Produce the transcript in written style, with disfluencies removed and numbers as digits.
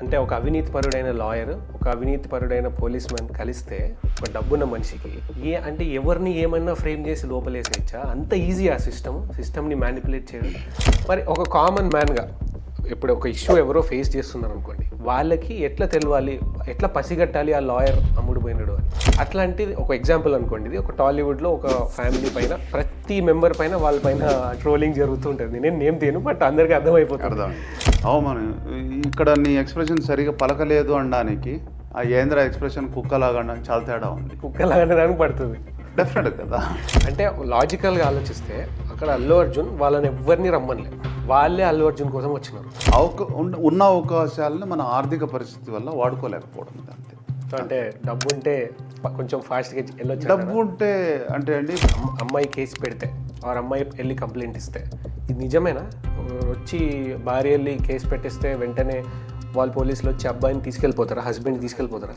అంటే ఒక అవినీతిపరుడైన లాయర్, ఒక అవినీతిపరుడైన పోలీస్ మ్యాన్ కలిస్తే ఒక డబ్బున్న మనిషికి అంటే ఎవరిని ఏమన్నా ఫ్రేమ్ చేసి లోపలేసేయచ్చా? అంత ఈజీ ఆ సిస్టమ్ని మ్యానిపులేట్ చేయడం. మరి ఒక కామన్ మ్యాన్గా ఇప్పుడు ఒక ఇష్యూ ఎవరో ఫేస్ చేస్తున్నారు అనుకోండి, వాళ్ళకి ఎట్లా తెలవాలి, ఎట్లా పసిగట్టాలి ఆ లాయర్ అమ్ముడు పోయినాడు అని? అట్లాంటిది ఒక ఎగ్జాంపుల్ అనుకోండి. ఇది ఒక టాలీవుడ్లో ఒక ఫ్యామిలీ పైన ప్రతి మెంబర్ పైన వాళ్ళ పైన ట్రోలింగ్ జరుగుతూ ఉంటుంది. నేను నేమ్ తేను, బట్ అందరికీ అర్థమైపోతుంది. అవును, ఇక్కడ నీ ఎక్స్ప్రెషన్ సరిగా పలకలేదు అనడానికి ఆ ఏంద్ర ఎక్స్ప్రెషన్ కుక్కలాగా చాలా తేడా ఉంది. కుక్కలాగా దానికి పడుతుంది డెఫినెట్ కదా. అంటే లాజికల్గా ఆలోచిస్తే అక్కడ అల్లు అర్జున్ వాళ్ళని ఎవరిని రమ్మనిలేదు, వాళ్ళే అల్లు అర్జున్ కోసం వచ్చినారు. ఉన్న అవకాశాలను మన ఆర్థిక పరిస్థితి వల్ల వాడుకోలేకపోవడం అంతే. అంటే డబ్బు ఉంటే కొంచెం ఫాస్ట్గా వెళ్ళొచ్చు. డబ్బు ఉంటే అంటే అండి, అమ్మాయి కేసు పెడితే ఆ అమ్మాయి వెళ్ళి కంప్లైంట్ ఇస్తే ఇది నిజమేనా? వచ్చి భార్య వెళ్ళి కేసు పెట్టిస్తే వెంటనే వాళ్ళు పోలీసులు వచ్చి అబ్బాయిని తీసుకెళ్ళిపోతారా, హస్బెండ్ తీసుకెళ్ళిపోతారా?